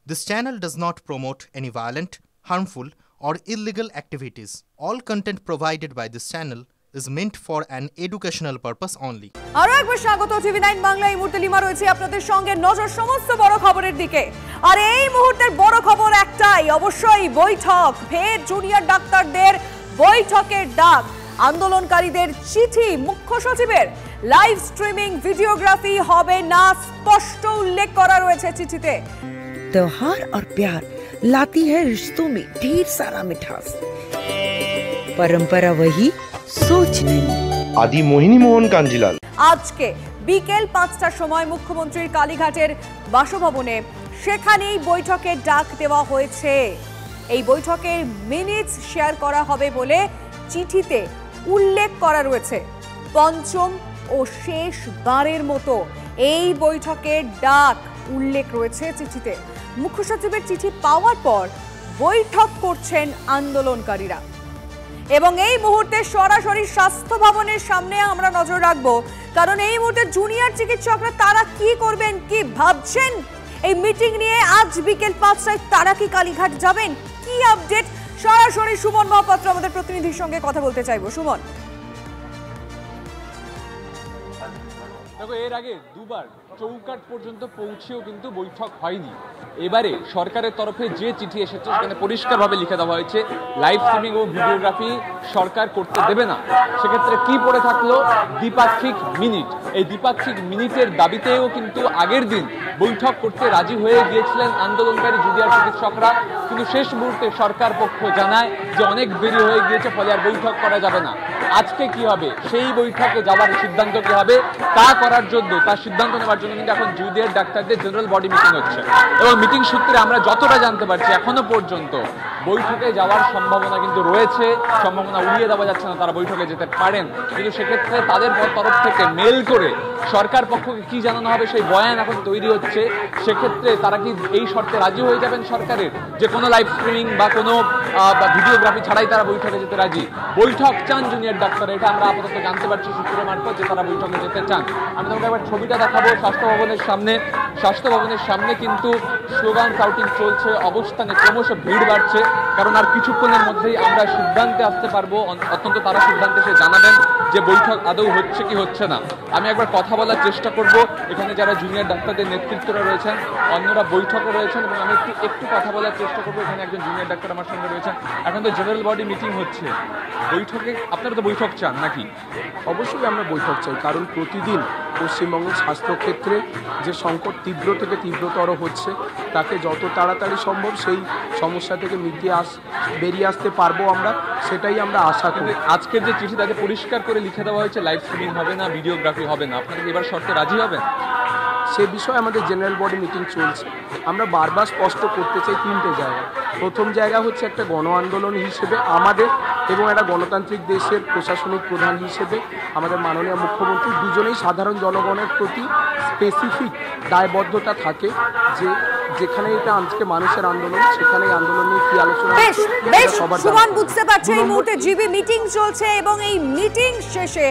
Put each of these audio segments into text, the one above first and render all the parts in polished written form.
This channel does not promote any violent, harmful, or illegal activities. All content provided by this channel is meant for an educational purpose only. আরো একবার স্বাগত টিভি9 বাংলা। এই মুহূর্তে lima রয়েছে আপনাদের সঙ্গে। নজর সমস্ত বড় খবরের দিকে। আর এই মুহূর্তের বড় খবর একটাই, অবশ্যই বৈঠক। ফের জুনিয়র ডাক্তারদের বৈঠকের ডাক। আন্দোলনকারীদের চিঠি মুখ্য সচিবের। লাইভ স্ট্রিমিং ভিডিওগ্রাফি হবে না, স্পষ্ট উল্লেখ করা রয়েছে চিঠিতে। त्योहार और प्यार लाती है रिश्तों में ढेर सारा मिठास। परंपरा वही, सोच नहीं। आदि मोहिनी मोहन कांजीलाल আজকে বিকেল ৫টার সময় মুখ্যমন্ত্রীর কালীঘাটের বাসভবনে সেখানেই বৈঠকের ডাক দেওয়া হয়েছে। এই বৈঠকের মিনিটস শেয়ার করা হবে বলে চিঠিতে উল্লেখ করা রয়েছে। পঞ্চম ও শেষ বারের মতো এই বৈঠকের ডাক উল্লেখ রয়েছে চিঠিতে। মুখ্য সচিবের চিঠি পাওয়ার পর বৈঠক করছেন আন্দোলনকারীরা এবং এই মুহূর্তে সরাসরি স্বাস্থ্য ভবনের সামনে আমরা নজর রাখবো, কারণ এই মুহূর্তে জুনিয়র চিকিৎসকরা তারা কি করবেন, কি ভাবছেন এই মিটিং নিয়ে। আজ বিকেল ৫টায় তারা কি কালীঘাট যাবেন, কি আপডেট, সরাসরি সুমন মহাপাত্র আমাদের প্রতিনিধির সঙ্গে কথা বলতে চাইবো। সুমন, দেখো, এর আগে দুবার চৌকাঠ পর্যন্ত পৌঁছেও কিন্তু বৈঠক হয়নি। এবারে সরকারের তরফে যে চিঠি এসেছে সেখানে পরিষ্কারভাবে লিখে দেওয়া হয়েছে লাইভ স্ট্রিমিং ও ভিডিওগ্রাফি সরকার করতে দেবে না। সেক্ষেত্রে কি পড়ে থাকলো? দ্বিপাক্ষিক মিনিট। এই দ্বিপাক্ষিক মিনিটের দাবিতেও কিন্তু আগের দিন বৈঠক করতে রাজি হয়ে গিয়েছিলেন আন্দোলনকারী জুনিয়র চিকিৎসকরা, কিন্তু শেষ মুহূর্তে সরকার পক্ষ জানায় যে অনেক দেরি হয়ে গিয়েছে, ফলে আর বৈঠক করা যাবে না। আজকে কি হবে, সেই বৈঠকে যাওয়ার সিদ্ধান্ত কি হবে তা করার জন্য, তার সিদ্ধান্ত নেওয়ার জন্য কিন্তু এখন জুনিয়র ডাক্তারদের জেনারেল বডি মিটিং হচ্ছে এবং মিটিং সূত্রে আমরা যতটা জানতে পারছি এখনো পর্যন্ত বৈঠকে যাওয়ার সম্ভাবনা কিন্তু রয়েছে। সম্ভাবনা উড়িয়ে দেওয়া যাচ্ছে না, তারা বৈঠকে যেতে পারেন, কিন্তু সেক্ষেত্রে তাদের তরফ থেকে মেল করে সরকার পক্ষকে কি জানানো হবে সেই বয়ান এখন তৈরি হচ্ছে। সেক্ষেত্রে তারা কি এই শর্তে রাজি হয়ে যাবেন সরকারের যে কোনো লাইভ স্ট্রিমিং বা কোনো ভিডিওগ্রাফি ছাড়াই তারা বৈঠকে যেতে রাজি? বৈঠক চান জুনিয়র ডাক্তার, এটা আমরা আপাতত জানতে পারছি সূত্রের মারফত যে তারা বৈঠকে যেতে চান। আমি তোমাকে একবার ছবিটা দেখাবো। স্বাস্থ্য ভবনের সামনে কিন্তু স্লোগান শাউটিং চলছে, অবস্থানে ক্রমশ ভিড় বাড়ছে, কারণ আর কিছুক্ষণের মধ্যেই আমরা সিদ্ধান্তে আসতে পারবো। অত্যন্ত তারা সিদ্ধান্তে সে জানাবেন যে বৈঠক আদৌ হচ্ছে কি হচ্ছে না। আমি একবার কথা বলার চেষ্টা করব এখানে যারা জুনিয়র ডাক্তারদের নেতৃত্বরা রয়েছেন, অন্যরা বৈঠকে রয়েছেন, এবং আমি একটু কথা বলার চেষ্টা করবো। এখানে একজন জুনিয়র ডাক্তার আমার সঙ্গে রয়েছেন। এখন তো জেনারেল বডি মিটিং হচ্ছে, বৈঠকে আপনারা তো বৈঠক চান নাকি? অবশ্যই আমরা বৈঠক চাই, কারণ প্রতিদিন পশ্চিমবঙ্গের স্বাস্থ্যক্ষেত্রে যে সংকট তীব্র থেকে তীব্রতর হচ্ছে, তাকে যত তাড়াতাড়ি সম্ভব সেই সমস্যা থেকে বেরিয়ে আসতে পারবো আমরা, সেটাই আমরা আশা করি। আজকের যে চিঠি তাতে পরিষ্কার করে লিখে দেওয়া হয়েছে লাইভ স্ট্রিমিং হবে না, ভিডিওগ্রাফি হবে না। আপনারা এবার শর্তে রাজি হবেন? সে বিষয়ে আমাদের জেনারেল বডি মিটিং চলছে। আমরা বারবার স্পষ্ট করতে চাই তিনটে জায়গা। প্রথম জায়গা হচ্ছে একটা গণ আন্দোলন হিসেবে আমাদের এবং একটা গণতান্ত্রিক দেশের প্রশাসনিক প্রধান হিসেবে আমাদের মাননীয় মুখ্যমন্ত্রী দুজনেই সাধারণ জনগণের প্রতি স্পেসিফিক দায়বদ্ধতা থাকে যে যেখানে এটা আজকে মানুষের আন্দোলন, সেখানে আন্দোলন নিয়ে কি আলোচনা। সুমন, বুঝতে পারছি এই মুহূর্তে জিবি মিটিং চলছে এবং এই মিটিং শেষে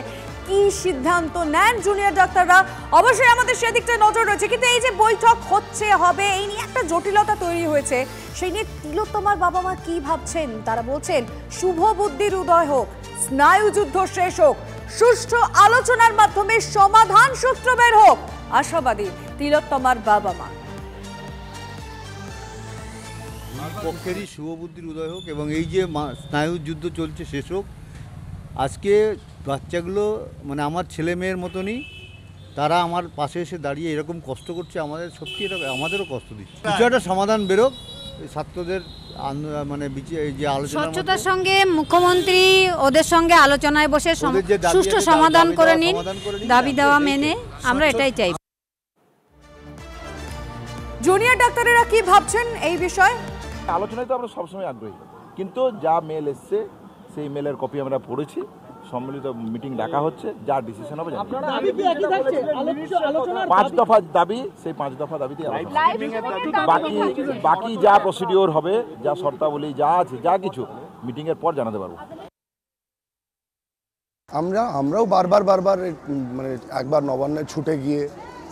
কি সিদ্ধান্ত নেন জুনিয়র ডাক্তাররা অবশ্যই আমাদের সেদিকটা নজর রয়েছে। কিন্তু এই যে বৈঠক হচ্ছে হবে, এই নিয়ে একটা জটিলতা তৈরি হয়েছে, সেই নিয়ে তিলোত্তমার বাবা মা কি ভাবছেন? তারা বলছেন শুভ বুদ্ধির উদয় হোক, স্নায়ুযুদ্ধ শেষ হোক, সুষ্ঠু আলোচনার মাধ্যমে সমাধান সূত্র বের হোক। আশাবাদী তিলোত্তমার বাবা মা। পক্ষেরই শুভবুদ্ধির উদয় হোক এবং এই যে স্নায়ুযুদ্ধ চলছে শেষ হোক। আজকে বাচ্চাগুলো মানে আমার ছেলে মেয়ের মতনই, তারা আমার পাশে এসে দাঁড়িয়ে এরকম কষ্ট করছে, আমাদের সত্যি এটা আমাদেরও কষ্ট দিচ্ছে। কিছু একটা সমাধান বেরোক ছাত্রদের মানে যে আলোচনা, স্বচ্ছতার সঙ্গে মুখ্যমন্ত্রী ওদের সঙ্গে আলোচনায় বসে সুষ্ঠু সমাধান করে নিন, দাবি দেওয়া মেনে আমরা এটাই চাই। জুনিয়র ডাক্তারেরা কি ভাবছেন এই বিষয়ে? আলোচনায় তো আমরা সবসময় আগ্রহী, কিন্তু যা মেল এসছে সেই মেলের কপি আমরা পড়েছি। সম্মিলিত মিটিং ডাকা হচ্ছে, যা ডিসিশন হবে 5 দফা দাবি, সেই 5 দফা দাবিতে বাকি যা প্রসিডিওর হবে, যা শর্তাবলী যা আছে, যা কিছু মিটিংয়ের পর জানাতে পারবো। আমরাও বারবার মানে একবার নবান্নে ছুটে গিয়ে,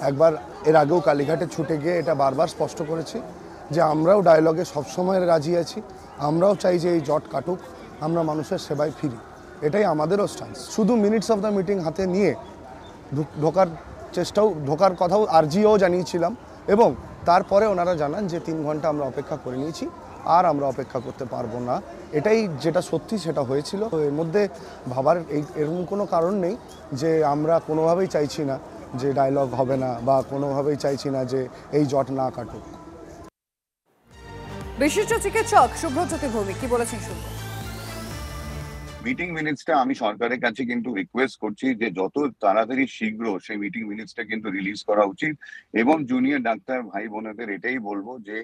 একবার এর আগেও কালীঘাটে ছুটে গিয়ে এটা বারবার স্পষ্ট করেছি যে আমরাও ডায়লগে সবসময় রাজি আছি, আমরাও চাই যে এই জট কাটুক, আমরা মানুষের সেবায় ফিরি, এটাই আমাদেরও স্ট্যান্স। শুধু মিনিটস অফ দ্য মিটিং হাতে নিয়ে ঢোকার কথাও আর্জিও জানিয়েছিলাম এবং তারপরে ওনারা জানান যে 3 ঘন্টা আমরা অপেক্ষা করে নিয়েছি, আর আমরা অপেক্ষা করতে পারবো না। এটাই যেটা সত্যি সেটা হয়েছিল। এর মধ্যে ভাবার এরকম কোনো কারণ নেই যে আমরা কোনোভাবেই চাইছি না যে ডায়লগ হবে না বা কোনোভাবেই চাইছি না যে এই জট না কাটুক। বিশিষ্ট চিকিৎসক শুভ্রজ্যোতি ভৌমিক কি বলেছেন শুনবো। মিটিং মিনিটসটা আমি সরকারের কাছে কিন্তু রিকোয়েস্ট করছি যে যত তাড়াতাড়ি শীঘ্র সেই মিটিং মিনিটসটা কিন্তু রিলিজ করা উচিত এবং জুনিয়র ডাক্তার ভাই বোনেদের এটাই বলবো যে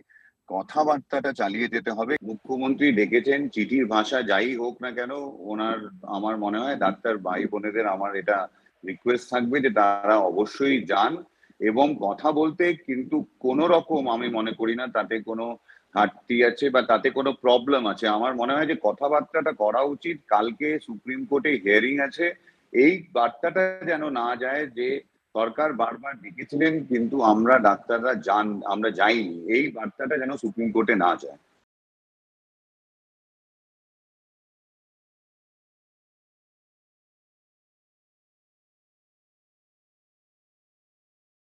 কথাবার্তাটা চালিয়ে যেতে হবে। মুখ্যমন্ত্রী ডেকেছেন, চিঠির ভাষা যাই হোক না কেন ওনার, আমার মনে হয় ডাক্তার ভাই বোনেদের আমার এটা রিকোয়েস্ট থাকবে যে তারা অবশ্যই যান এবং কথা বলতে কিন্তু কোনো রকম আমি মনে করি না তাতে কোনো ঘাটতি আছে বা তাতে কোনো প্রবলেম আছে। আমার মনে হয় যে কথাবার্তাটা করা উচিত। কালকে সুপ্রিম কোর্টে হিয়ারিং আছে, এই বার্তাটা যেন না যায় যে সরকার বারবার ডেকেছিলেন কিন্তু আমরা ডাক্তাররা আমরা যাইনি, এই বার্তাটা যেন সুপ্রিম কোর্টে না যায়।